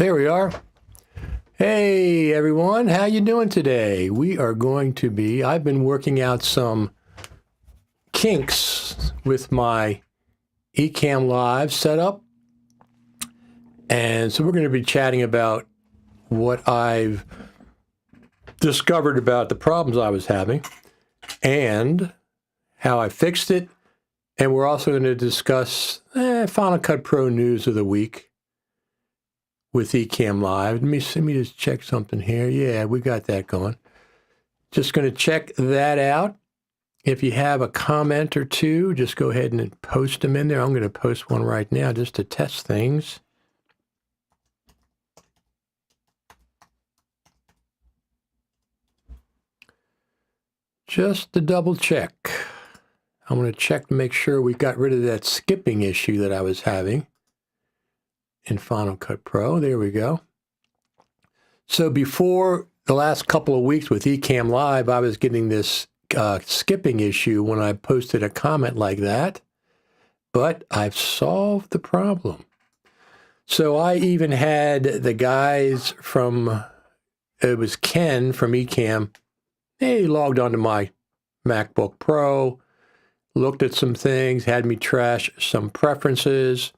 There we are. Hey everyone, how you doing today? I've been working out some kinks with my Ecamm Live setup. And so we're going to be chatting about what I've discovered about the problems I was having and how I fixed it. And we're also going to discuss Final Cut Pro news of the week with Ecamm Live. Let me just check something here. Yeah, we got that going. Just going to check that out. If you have a comment or two, just go ahead and post them in there. I'm going to post one right now just to test things. Just to double check. I'm going to check to make sure we got rid of that skipping issue that I was having in Final Cut Pro. There we go. So before the last couple of weeks with Ecamm Live, I was getting this skipping issue when I posted a comment like that, but I've solved the problem. So I even had the guys it was Ken from Ecamm. He logged onto my MacBook Pro, looked at some things, had me trash some preferences.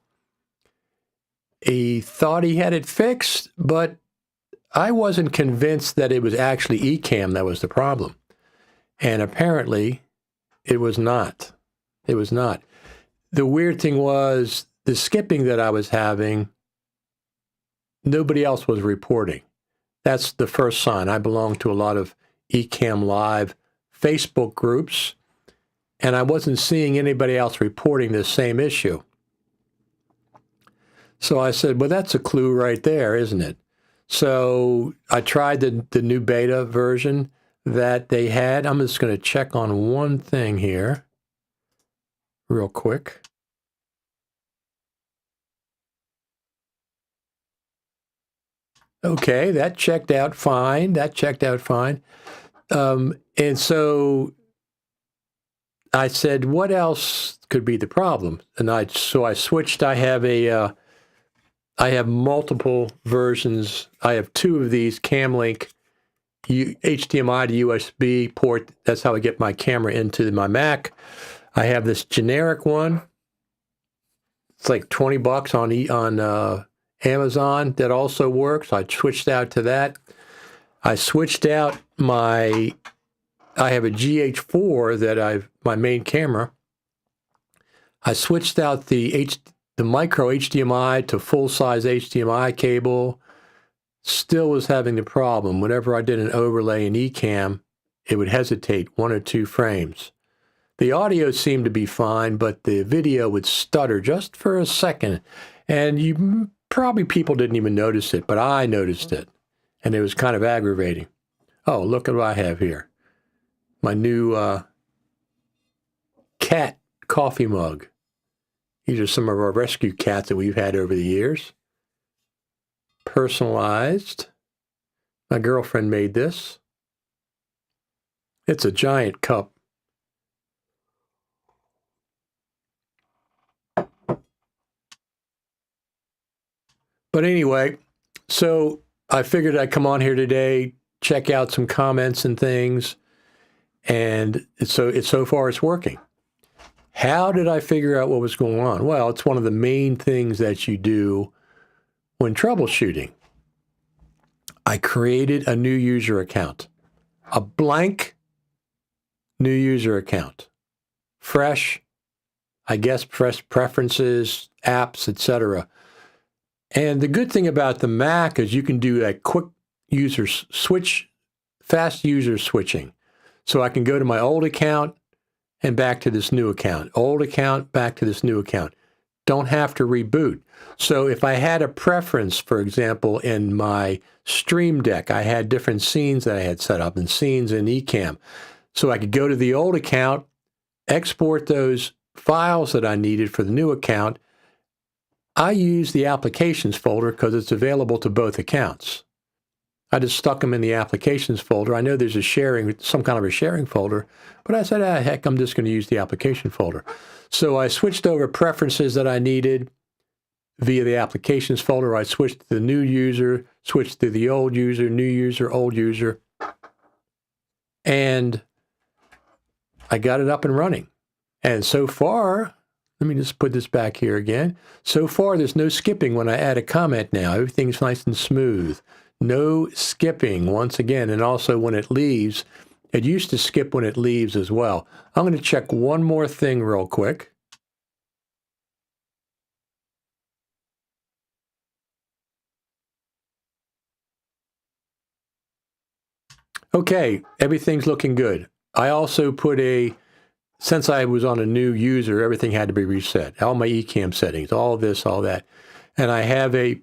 He thought he had it fixed, but I wasn't convinced that it was actually Ecamm that was the problem. And apparently, it was not. It was not. The weird thing was the skipping that I was having, nobody else was reporting. That's the first sign. I belong to a lot of Ecamm Live Facebook groups, and I wasn't seeing anybody else reporting this same issue. So I said, well, that's a clue right there, isn't it? So I tried the new beta version that they had. I'm just going to check on one thing here real quick. Okay, that checked out fine. And so I said, what else could be the problem? And I switched. I have multiple versions. I have two of these CamLink HDMI to USB port. That's how I get my camera into my Mac. I have this generic one. It's like $20 on Amazon. That also works. I switched out to that. I switched out I have a GH4 that my main camera. I switched out the micro HDMI to full-size HDMI cable. Still was having the problem. Whenever I did an overlay in Ecamm, it would hesitate 1 or 2 frames. The audio seemed to be fine, but the video would stutter just for a second. And people didn't even notice it, but I noticed it. And it was kind of aggravating. Oh, look at what I have here. My new cat coffee mug. These are some of our rescue cats that we've had over the years. Personalized. My girlfriend made this. It's a giant cup. But anyway, so I figured I'd come on here today, check out some comments and things, and so far it's working. How did I figure out what was going on? Well, it's one of the main things that you do when troubleshooting. I created a new user account, a blank new user account, fresh, preferences, apps, etc. And the good thing about the Mac is you can do that quick user switch, fast user switching. So I can go to my old account and back to this new account, old account, back to this new account. Don't have to reboot. So if I had a preference, for example, in my Stream Deck, I had different scenes that I had set up and scenes in Ecamm. So I could go to the old account, export those files that I needed for the new account. I use the applications folder because it's available to both accounts. I just stuck them in the applications folder. I know there's some kind of a sharing folder, but I said, heck, I'm just going to use the application folder. So I switched over preferences that I needed via the applications folder. I switched to the new user, switch to the old user, new user, old user, and I got it up and running. And so far, let me just put this back here again. So far, there's no skipping when I add a comment now. Everything's nice and smooth. No skipping once again. And also when it leaves, it used to skip when it leaves as well. I'm going to check one more thing real quick. Okay, everything's looking good. I also put since I was on a new user, everything had to be reset. All my Ecamm settings, all this, all that. And I have a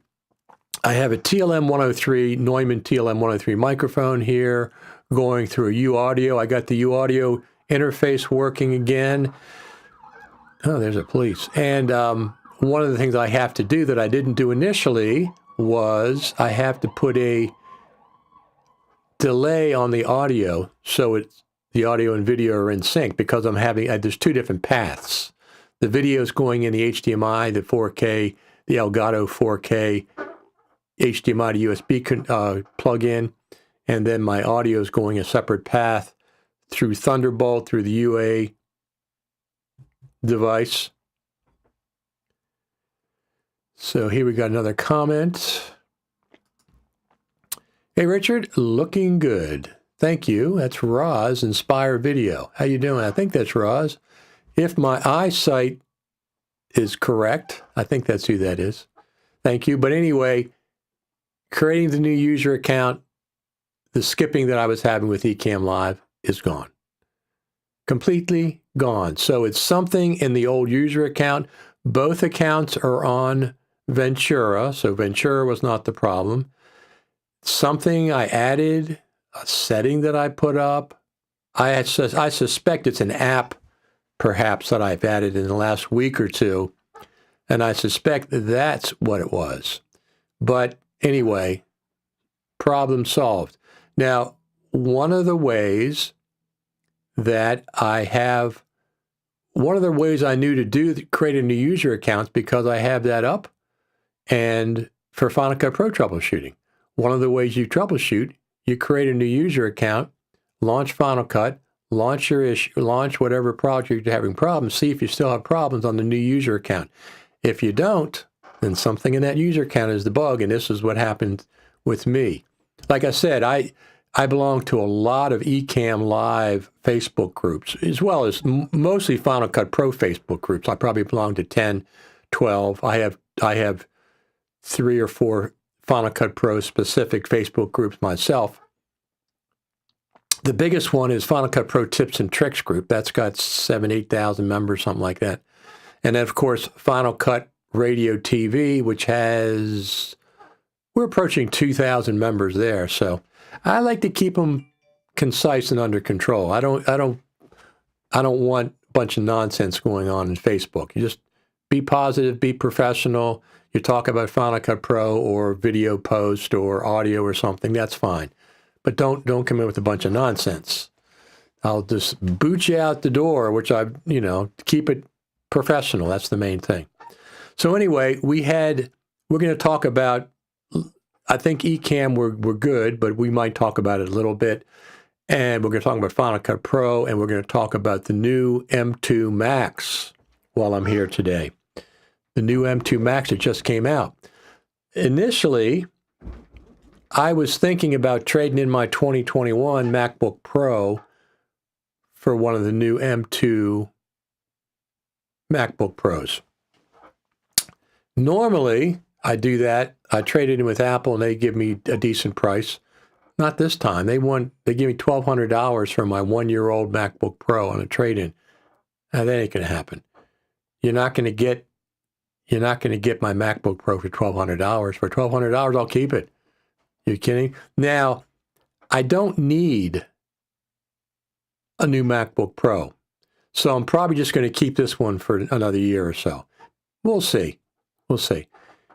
TLM 103, Neumann TLM 103 microphone here going through a U audio. I got the U audio interface working again. Oh, there's a police. And one of the things I have to do that I didn't do initially was I have to put a delay on the audio so the audio and video are in sync, because I'm having, there's two different paths. The video is going in the HDMI, the 4K, the Elgato 4K, HDMI to USB plug-in, and then my audio is going a separate path through Thunderbolt, through the UA device. So here we got another comment. Hey, Richard, looking good. Thank you. That's Roz, Inspire Video. How you doing? I think that's Roz. If my eyesight is correct, I think that's who that is. Thank you. But anyway, creating the new user account, the skipping that I was having with Ecamm Live is gone. Completely gone. So it's something in the old user account. Both accounts are on Ventura, so Ventura was not the problem. Something I added, a setting that I put up. I suspect it's an app, perhaps, that I've added in the last week or two, and I suspect that's what it was. But anyway, problem solved. Now, one of the ways I knew to create a new user account, because I have that up, and for Final Cut Pro troubleshooting. One of the ways you troubleshoot, you create a new user account, launch Final Cut, launch your issue, launch whatever project you're having problems, see if you still have problems on the new user account. If you don't, then something in that user account is the bug, and this is what happened with me. Like I said, I belong to a lot of Ecamm Live Facebook groups, as well as mostly Final Cut Pro Facebook groups. I probably belong to 10, 12. I have 3 or 4 Final Cut Pro specific Facebook groups myself. The biggest one is Final Cut Pro Tips and Tricks group. That's got 7,000, 8,000 members, something like that. And then, of course, Final Cut Radio TV, which we're approaching 2,000 members there. So I like to keep them concise and under control. I don't want a bunch of nonsense going on in Facebook. You just be positive, be professional. You talk about Final Cut Pro or video post or audio or something, that's fine. But don't come in with a bunch of nonsense. I'll just boot you out the door, which keep it professional. That's the main thing. So anyway, we're going to talk about, I think Ecamm we're good, but we might talk about it a little bit. And we're going to talk about Final Cut Pro, and we're going to talk about the new M2 Max while I'm here today. The new M2 Max that just came out. Initially, I was thinking about trading in my 2021 MacBook Pro for one of the new M2 MacBook Pros. Normally, I do that. I traded in with Apple, and they give me a decent price. Not this time. They give me $1,200 for my 1-year-old MacBook Pro on a trade-in. Now, that ain't going to happen. You're not going to get my MacBook Pro for $1,200. For $1,200, I'll keep it. You kidding? Now, I don't need a new MacBook Pro, so I'm probably just going to keep this one for another year or so. We'll see. We'll see.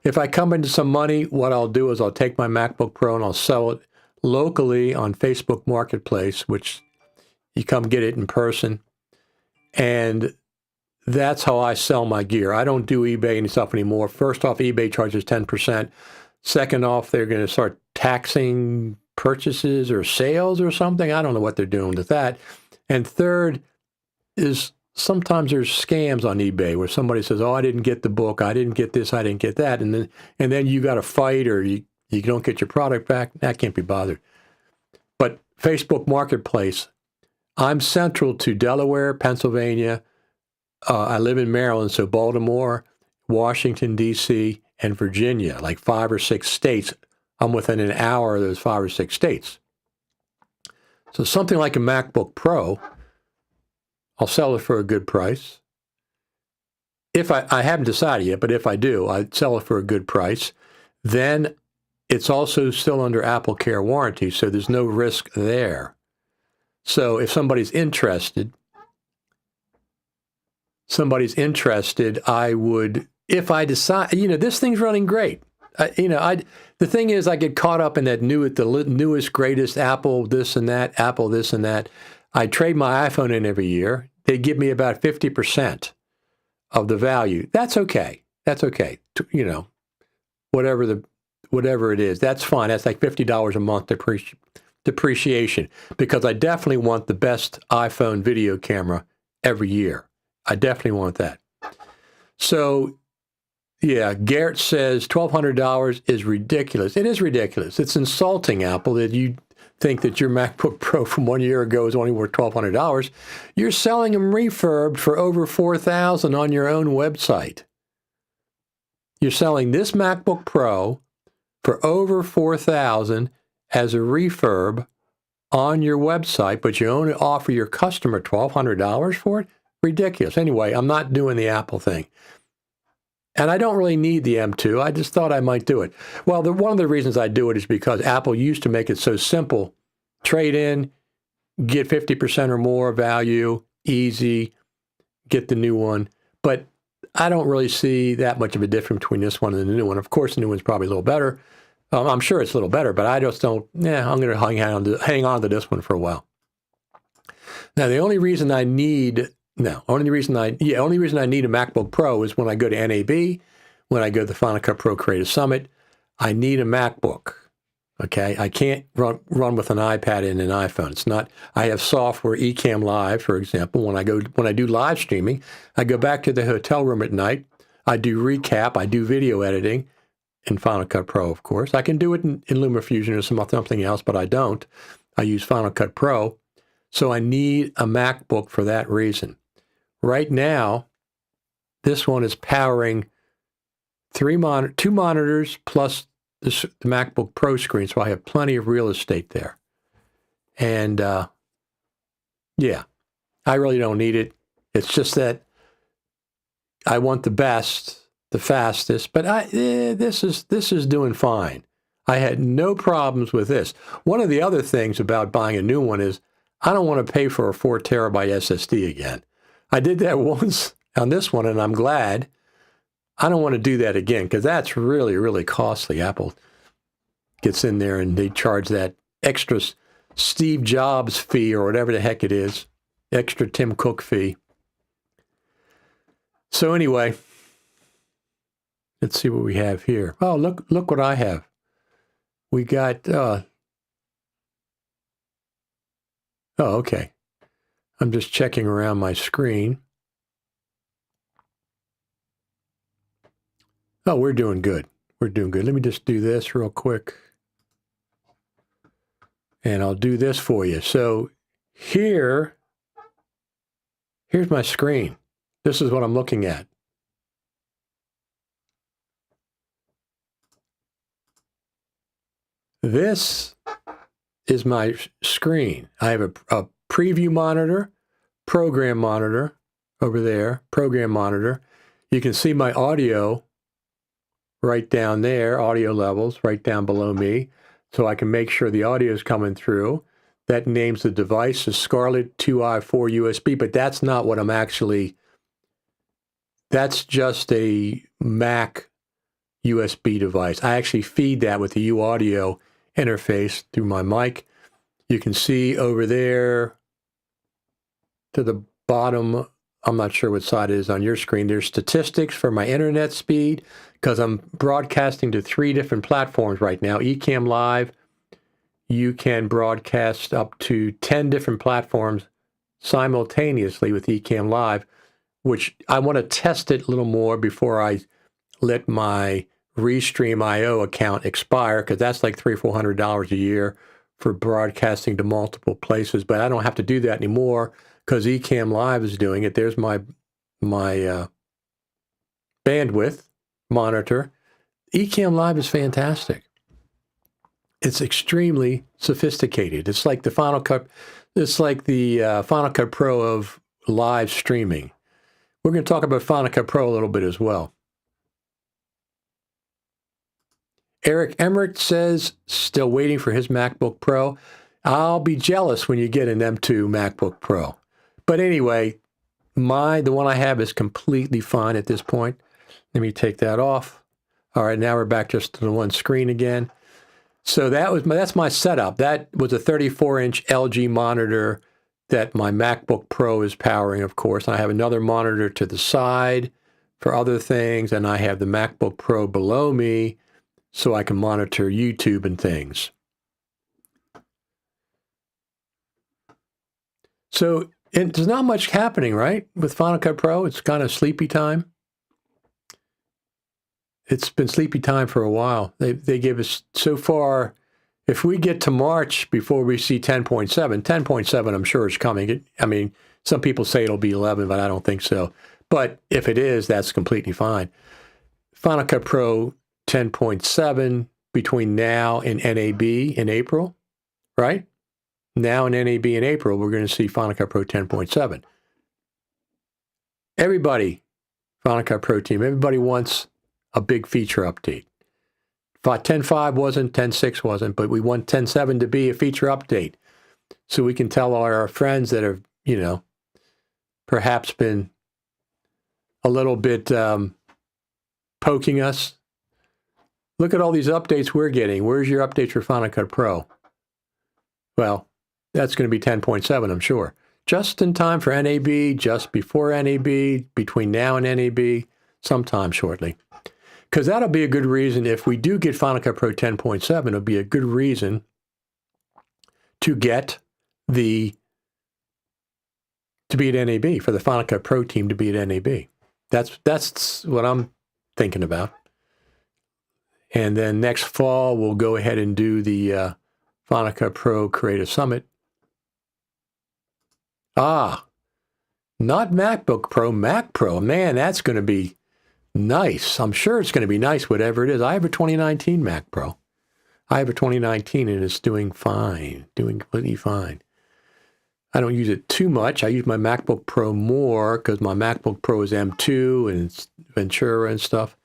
If I come into some money, what I'll do is I'll take my MacBook Pro and I'll sell it locally on Facebook Marketplace, which you come get it in person. And that's how I sell my gear. I don't do eBay and stuff anymore. First off, eBay charges 10%. Second off, they're going to start taxing purchases or sales or something. I don't know what they're doing with that. And third is sometimes there's scams on eBay where somebody says, "Oh, I didn't get the book. I didn't get this. I didn't get that." And then you got to fight or you don't get your product back. That can't be bothered. But Facebook Marketplace, I'm central to Delaware, Pennsylvania. I live in Maryland, so Baltimore, Washington, D.C., and Virginia, like 5 or 6 states. I'm within an hour of those 5 or 6 states. So something like a MacBook Pro, I'll sell it for a good price. If I haven't decided yet, but if I do, I'd sell it for a good price. Then it's also still under Apple Care warranty, so there's no risk there. So if somebody's interested, I would, if I decide, this thing's running great. The thing is, I get caught up in that the newest, greatest Apple this and that, Apple this and that. I trade my iPhone in every year. They give me about 50% of the value. That's okay. That's okay. Whatever it is, that's fine. That's like $50 a month depreciation, because I definitely want the best iPhone video camera every year. I definitely want that. So, yeah, Garrett says $1,200 is ridiculous. It is ridiculous. It's insulting, Apple, that you think that your MacBook Pro from 1 year ago is only worth $1,200. You're selling them refurbed for over $4,000 on your own website. You're selling this MacBook Pro for over $4,000 as a refurb on your website, but you only offer your customer $1,200 for it? Ridiculous. Anyway, I'm not doing the Apple thing. And I don't really need the M2. I just thought I might do it. Well, one of the reasons I do it is because Apple used to make it so simple. Trade in, get 50% or more value, easy, get the new one. But I don't really see that much of a difference between this one and the new one. Of course, the new one's probably a little better. I'm sure it's a little better, but I just don't, I'm going to hang on to this one for a while. Now, the only reason I need a MacBook Pro is when I go to NAB, when I go to the Final Cut Pro Creative Summit. I need a MacBook. Okay, I can't run with an iPad and an iPhone. It's not. I have software, Ecamm Live, for example. When I do live streaming, I go back to the hotel room at night. I do recap. I do video editing in Final Cut Pro, of course. I can do it in LumaFusion or something else, but I don't. I use Final Cut Pro. So I need a MacBook for that reason. Right now, this one is powering two monitors plus the MacBook Pro screen, so I have plenty of real estate there. And yeah, I really don't need it. It's just that I want the best, the fastest, but this is doing fine. I had no problems with this. One of the other things about buying a new one is I don't want to pay for a 4 terabyte SSD again. I did that once on this one, and I'm glad. I don't want to do that again because that's really, really costly. Apple gets in there and they charge that extra Steve Jobs fee or whatever the heck it is, extra Tim Cook fee. So anyway, let's see what we have here. Oh, look what I have. We got, okay. I'm just checking around my screen. Oh, we're doing good. We're doing good. Let me just do this real quick. And I'll do this for you. So here's my screen. This is what I'm looking at. This is my screen. I have a preview monitor, program monitor over there, program monitor. You can see my audio right down there, audio levels right down below me, so I can make sure the audio is coming through. That names the device as Scarlett 2i4 USB, but that's not what I'm actually, that's just a Mac USB device. I actually feed that with the UAudio interface through my mic. You can see over there to the bottom, I'm not sure what side it is on your screen, there's statistics for my internet speed, because I'm broadcasting to 3 different platforms right now. Ecamm Live, you can broadcast up to 10 different platforms simultaneously with Ecamm Live, which I want to test it a little more before I let my Restream.io account expire, because that's like $300-400 a year for broadcasting to multiple places. But I don't have to do that anymore because Ecamm Live is doing it. There's my bandwidth monitor. Ecamm Live is fantastic. It's extremely sophisticated. It's like the Final Cut. It's like the Final Cut Pro of live streaming. We're going to talk about Final Cut Pro a little bit as well. Eric Emmerich says, still waiting for his MacBook Pro. I'll be jealous when you get an M2 MacBook Pro. But anyway, the one I have is completely fine at this point. Let me take that off. All right, now we're back just to the one screen again. So that's my setup. That was a 34-inch LG monitor that my MacBook Pro is powering, of course. I have another monitor to the side for other things, and I have the MacBook Pro below me so I can monitor YouTube and things. So there's not much happening, right, with Final Cut Pro? It's kind of sleepy time. It's been sleepy time for a while. They give us, so far, if we get to March before we see 10.7, 10.7 I'm sure is coming. I mean, some people say it'll be 11, but I don't think so. But if it is, that's completely fine. Final Cut Pro 10.7 between now and NAB in April, right? Now and NAB in April, we're going to see Final Cut Pro 10.7. Everybody, Final Cut Pro team, everybody wants a big feature update. 10.5 wasn't, 10.6 wasn't, but we want 10.7 to be a feature update so we can tell our friends that have, perhaps been a little bit poking us. Look at all these updates we're getting. Where's your updates for Final Cut Pro? Well, that's going to be 10.7, I'm sure. Just in time for NAB, just before NAB, between now and NAB, sometime shortly. Because that'll be a good reason, if we do get Final Cut Pro 10.7, it'll be a good reason to get to be at NAB, for the Final Cut Pro team to be at NAB. That's what I'm thinking about. And then next fall, we'll go ahead and do the Final Cut Pro Creative Summit. Not MacBook Pro, Mac Pro. Man, that's going to be nice. I'm sure it's going to be nice, whatever it is. I have a 2019 Mac Pro. I have a 2019, and it's doing fine, doing completely fine. I don't use it too much. I use my MacBook Pro more because my MacBook Pro is M2 and it's Ventura and stuff.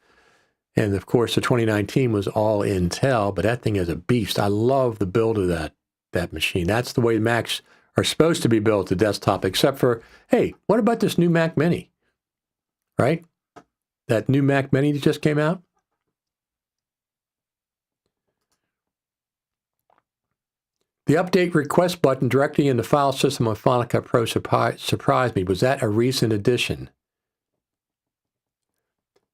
And of course, the 2019 was all Intel, but that thing is a beast. I love the build of that machine. That's the way Macs are supposed to be built, the desktop, except for, hey, what about this new Mac Mini? Right? That new Mac Mini that just came out? The update request button directly in the file system of Final Cut Pro surprised me. Was that a recent addition?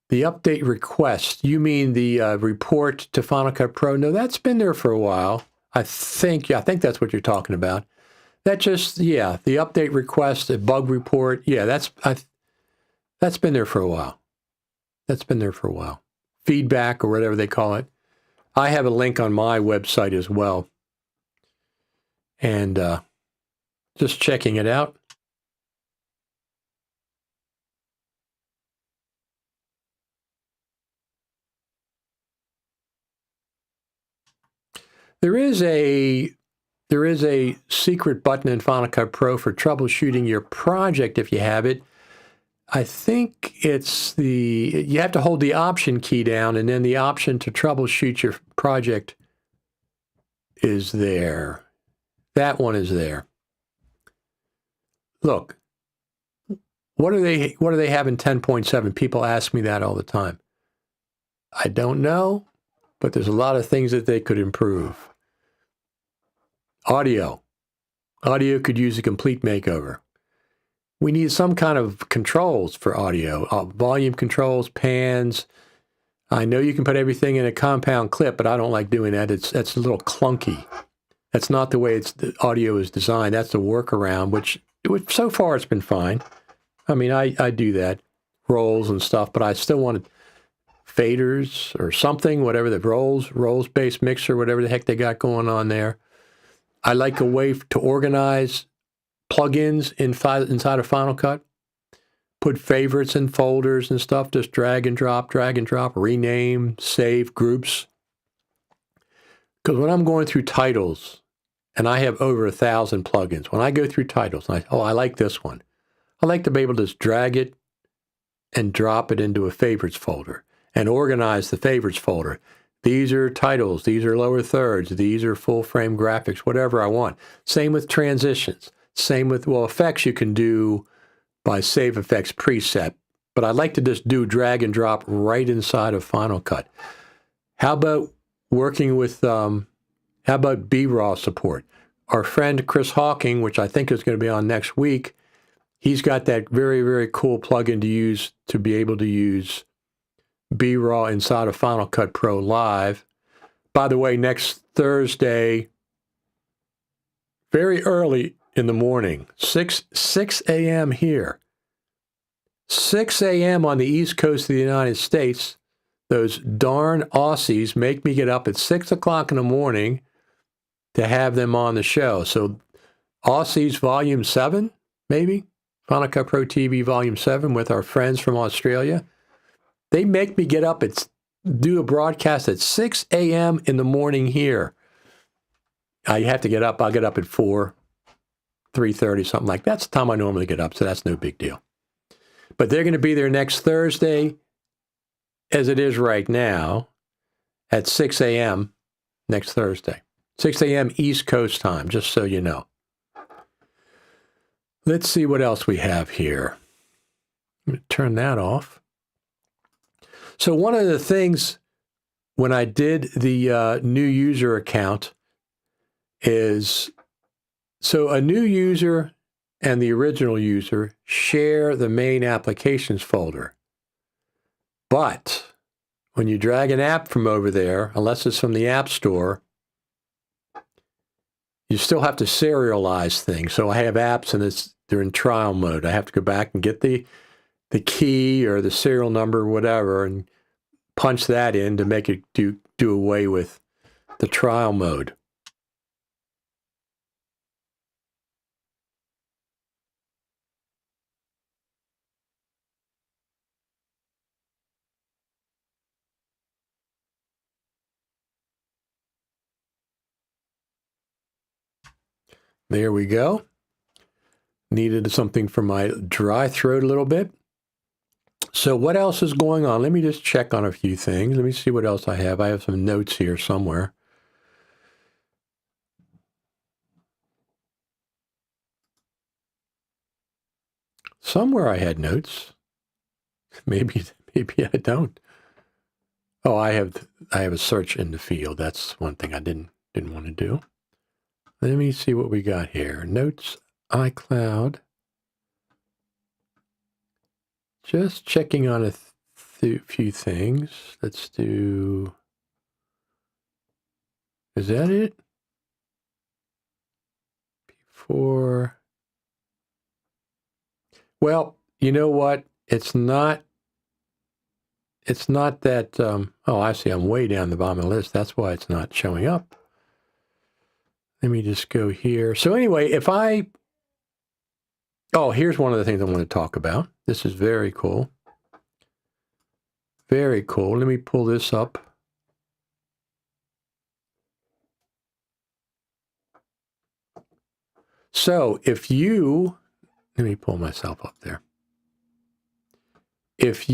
The update request, you mean the report to Final Cut Pro? No, that's been there for a while. I think that's what you're talking about. That just, the update request, the bug report, that's been there for a while. That's been there for a while. Feedback or whatever they call it. I have a link on my website as well. And just checking it out. There is a secret button in Final Cut Pro for troubleshooting your project if you have it. I think you have to hold the Option key down, and then the option to troubleshoot your project is there. That one is there. Look, what do they have in 10.7? People ask me that all the time. I don't know, but there's a lot of things that they could improve. Audio could use a complete makeover. We need some kind of controls for audio, volume controls, pans, I know you can put everything in a compound clip, but I don't like doing that. That's a little clunky. That's not the way the audio is designed. That's the workaround, which so far it's been fine. I mean, I do that, rolls and stuff, but I still wanted faders or something, whatever the rolls-based mixer, whatever the heck they got going on there. I like a way to organize plugins inside of Final Cut. Put favorites in folders and stuff, just drag and drop, rename, save groups. Because when I'm going through titles, and I have over 1,000 plugins, when I go through titles, and I like this one, I like to be able to just drag it and drop it into a favorites folder and organize the favorites folder. These are titles, these are lower thirds, these are full frame graphics, whatever I want. Same with transitions. Same with, effects you can do by Save Effects preset, but I like to just do drag and drop right inside of Final Cut. How about working with, how about B-Raw support? Our friend Chris Hawking, which I think is going to be on next week, he's got that very, very cool plugin to use to be able to use B-Raw inside of Final Cut Pro Live. By the way, next Thursday, very early in the morning, 6 a.m. here. 6 a.m. on the East Coast of the United States, those darn Aussies make me get up at 6 o'clock in the morning to have them on the show. So Aussies Volume 7, maybe? Final Cut Pro TV Volume 7 with our friends from Australia. They make me get up do a broadcast at 6 a.m. in the morning here. I have to get up. I'll get up at 4, 3:30, something like that. That's the time I normally get up, so that's no big deal. But they're going to be there next Thursday, as it is right now, at 6 a.m. next Thursday. 6 a.m. East Coast time, just so you know. Let's see what else we have here. I'm going to turn that off. So one of the things when I did the new user account is, so a new user and the original user share the main applications folder. But when you drag an app from over there, unless it's from the App Store, you still have to serialize things. So I have apps and they're in trial mode. I have to go back and get the key or the serial number or whatever and punch that in to make it do away with the trial mode. There we go. Needed something for my dry throat a little bit. So what else is going on? Let me just check on a few things. Let me see what else I have. I have some notes here somewhere. Somewhere I had notes. Maybe I don't. Oh, I have a search in the field. That's one thing I didn't want to do. Let me see what we got here. Notes, iCloud. Just checking on a few things. Let's do. Is that it? Before. Well, you know what? It's not that. Oh, I see. I'm way down the bottom of the list. That's why it's not showing up. Let me just go here. So anyway, here's one of the things I want to talk about. This is very cool. Very cool. Let me pull this up. So let me pull myself up there. Let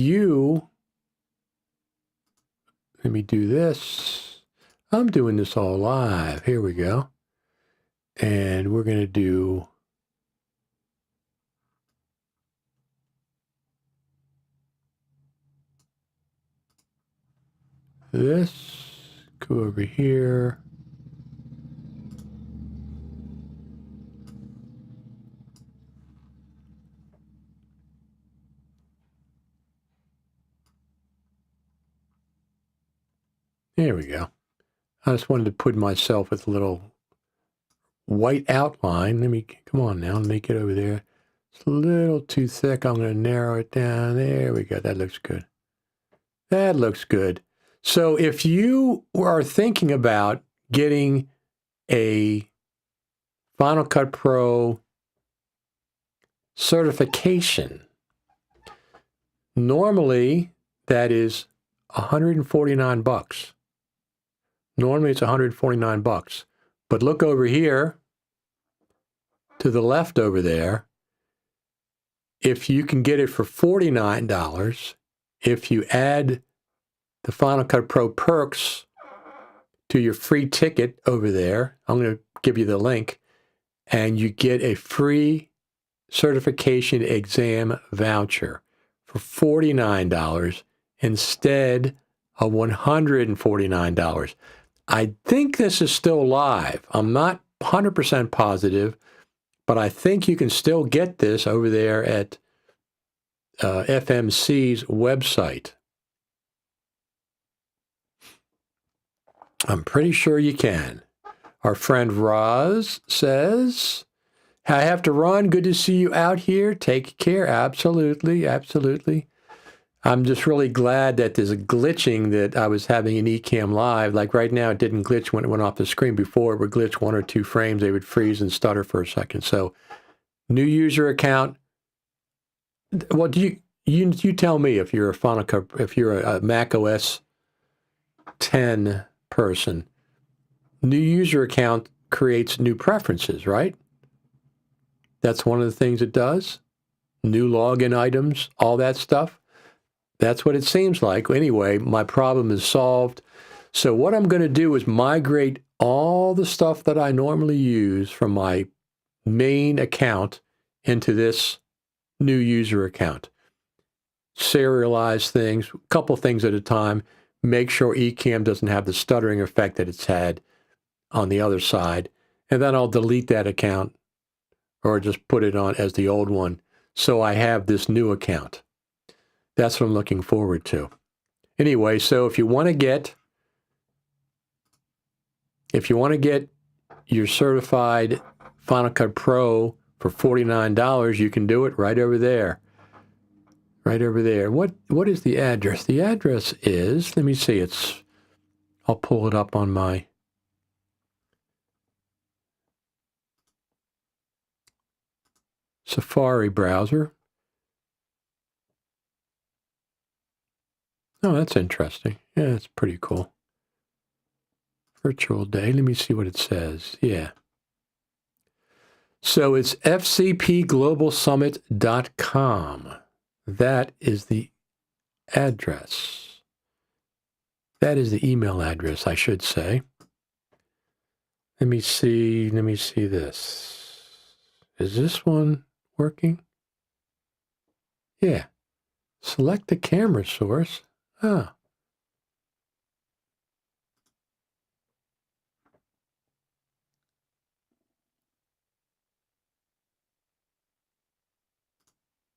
me do this. I'm doing this all live. Here we go. And we're going to do this. Go over here. Here we go. I just wanted to put myself with a little white outline. Come on now, let me get over there. It's a little too thick. I'm going to narrow it down. There we go. That looks good. That looks good. So if you are thinking about getting a Final Cut Pro certification, normally that is $149. Normally it's $149. But look over here to the left over there. If you can get it for $49, if you add the Final Cut Pro perks to your free ticket over there, I'm going to give you the link, and you get a free certification exam voucher for $49 instead of $149. I think this is still live. I'm not 100% positive, but I think you can still get this over there at FMC's website. I'm pretty sure you can. Our friend Roz says, I have to run. Good to see you out here. Take care. Absolutely. Absolutely. I'm just really glad that there's a glitching that I was having in Ecamm Live. Like right now, it didn't glitch when it went off the screen. Before, it would glitch 1 or 2 frames. They would freeze and stutter for a second. So, new user account. Well, you tell me if you're a Final Cut, if you're a Mac OS 10 person. New user account creates new preferences, right? That's one of the things it does. New login items, all that stuff. That's what it seems like. Anyway, my problem is solved. So what I'm going to do is migrate all the stuff that I normally use from my main account into this new user account. Serialize things, a couple things at a time. Make sure Ecamm doesn't have the stuttering effect that it's had on the other side. And then I'll delete that account or just put it on as the old one. So I have this new account. That's what I'm looking forward to. Anyway, so if you want to get your certified Final Cut Pro for $49, you can do it right over there. Right over there. What is the address? The address is, let me see, I'll pull it up on my Safari browser. Oh, that's interesting. Yeah, that's pretty cool. Virtual day. Let me see what it says. Yeah. So it's fcpglobalsummit.com. That is the address. That is the email address, I should say. Let me see this. Is this one working? Yeah. Select the camera source. Ah.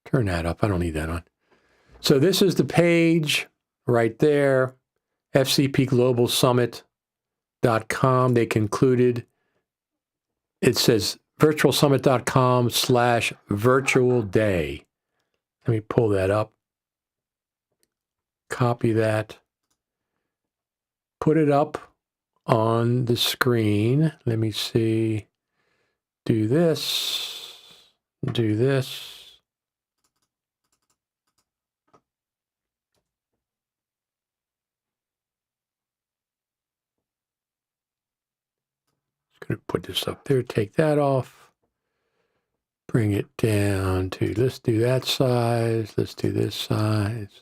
Turn that up. I don't need that on. So this is the page right there, fcpglobalsummit.com. They concluded, it says virtualsummit.com/virtual day. Let me pull that up. Copy that. Put it up on the screen. Let me see. Do this. Do this. Just going to put this up there. Take that off. Bring it down to, let's do that size. Let's do this size.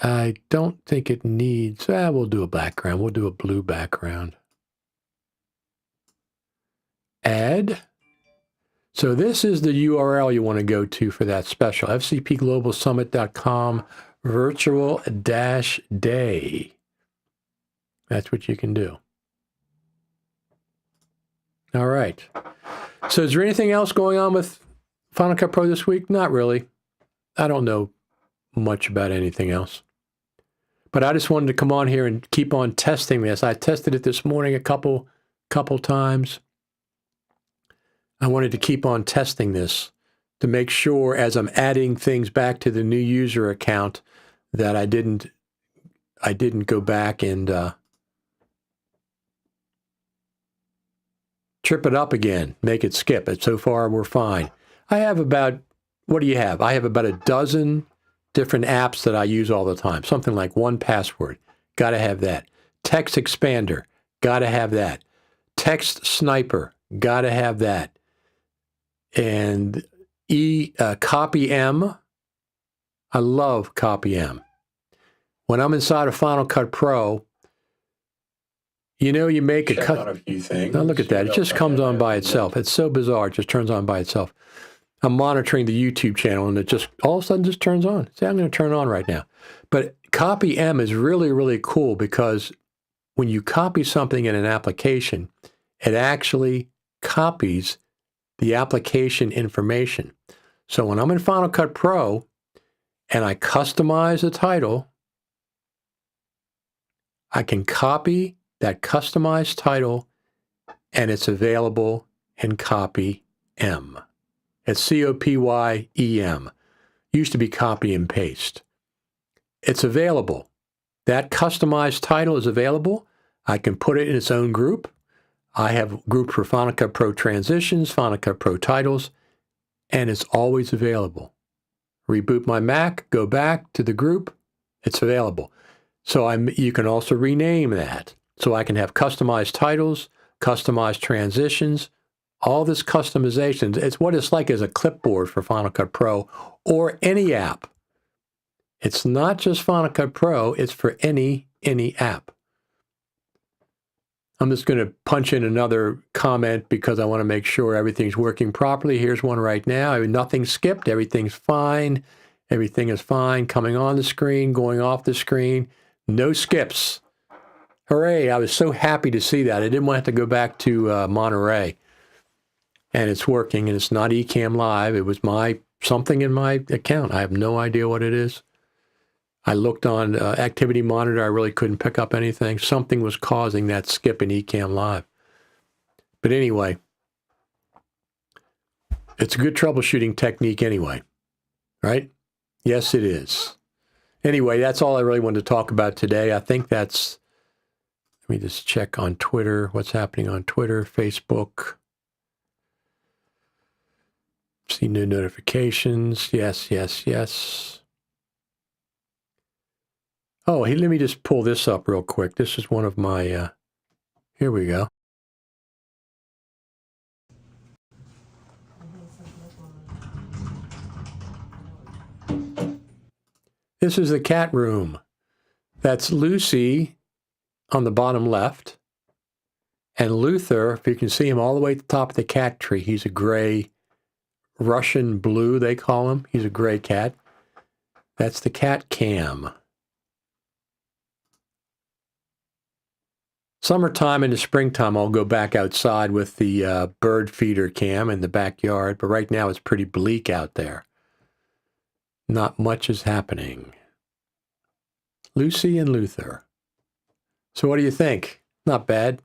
I don't think it needs, we'll do a background. We'll do a blue background. Add. So this is the URL you want to go to for that special, fcpglobalsummit.com virtual-day. That's what you can do. All right. So is there anything else going on with Final Cut Pro this week? Not really. I don't know much about anything else. But I just wanted to come on here and keep on testing this. I tested it this morning a couple times. I wanted to keep on testing this to make sure as I'm adding things back to the new user account that I didn't go back and trip it up again, make it skip it. So far, we're fine. I have about, what do you have? I have about a dozen different apps that I use all the time. Something like 1Password. Got to have that. Text Expander. Got to have that. Text Sniper. Got to have that. And Copy-M. I love Copy-M. When I'm inside of Final Cut Pro, you know, you make a cut on a few things. Now look at that. It just comes on by itself. It's so bizarre. It just turns on by itself. I'm monitoring the YouTube channel, and it just all of a sudden just turns on. See, I'm going to turn it on right now. But Copy-M is really, really cool because when you copy something in an application, it actually copies the application information. So when I'm in Final Cut Pro and I customize a title, I can copy that customized title, and it's available in Copy-M. It's Copyem. Used to be copy and paste. It's available. That customized title is available. I can put it in its own group. I have groups for Final Cut Pro transitions, Final Cut Pro titles, and it's always available. Reboot my Mac, go back to the group, it's available. So you can also rename that. So I can have customized titles, customized transitions, all this customization. It's what it's like as a clipboard for Final Cut Pro or any app. It's not just Final Cut Pro, it's for any app. I'm just going to punch in another comment because I want to make sure everything's working properly. Here's one right now. Nothing's skipped. Everything's fine. Everything is fine. Coming on the screen, going off the screen. No skips. Hooray. I was so happy to see that. I didn't want to go back to Monterey. And it's working, and it's not Ecamm Live. It was something in my account. I have no idea what it is. I looked on Activity Monitor. I really couldn't pick up anything. Something was causing that skip in Ecamm Live. But anyway, it's a good troubleshooting technique anyway, right? Yes, it is. Anyway, that's all I really wanted to talk about today. I think that's, let me just check on Twitter, what's happening on Twitter, Facebook. See new notifications. Yes. Oh, hey, let me just pull this up real quick. This is one of my, here we go. This is the cat room. That's Lucy on the bottom left. And Luther, if you can see him all the way at the top of the cat tree, he's a gray Russian blue, they call him. He's a gray cat. That's the cat cam. Summertime and the springtime, I'll go back outside with the bird feeder cam in the backyard, but right now it's pretty bleak out there. Not much is happening. Lucy and Luther. So what do you think? Not bad.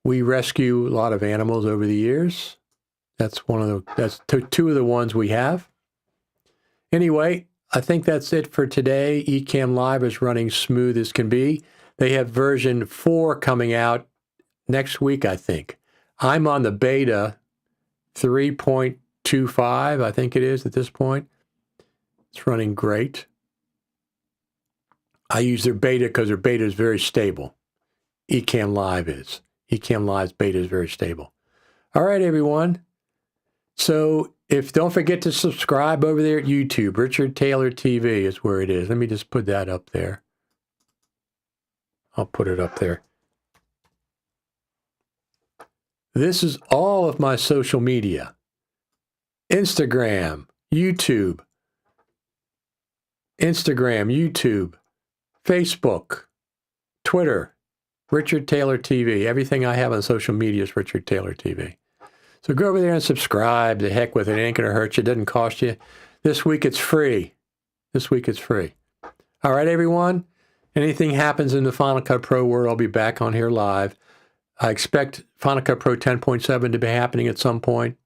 We rescue a lot of animals over the years. That's two of the ones we have. Anyway, I think that's it for today. Ecamm Live is running smooth as can be. They have version 4 coming out next week, I think. I'm on the beta 3.25, I think it is at this point. It's running great. I use their beta because their beta is very stable. Ecamm Live is. Ecamm Live's beta is very stable. All right, everyone. So don't forget to subscribe over there at YouTube. Richard Taylor TV is where it is. Let me just put that up there. I'll put it up there. This is all of my social media. Instagram, YouTube, Facebook, Twitter, Richard Taylor TV. Everything I have on social media is Richard Taylor TV. So go over there and subscribe. The heck with it. It ain't going to hurt you. It doesn't cost you. This week it's free. All right, everyone. Anything happens in the Final Cut Pro world, I'll be back on here live. I expect Final Cut Pro 10.7 to be happening at some point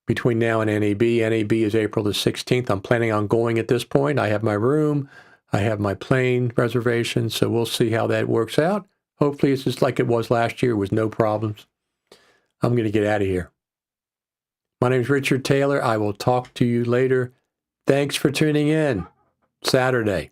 between now and NAB. NAB is April the 16th. I'm planning on going at this point. I have my room. I have my plane reservation, so we'll see how that works out. Hopefully it's just like it was last year with no problems. I'm going to get out of here. My name is Richard Taylor. I will talk to you later. Thanks for tuning in. Saturday.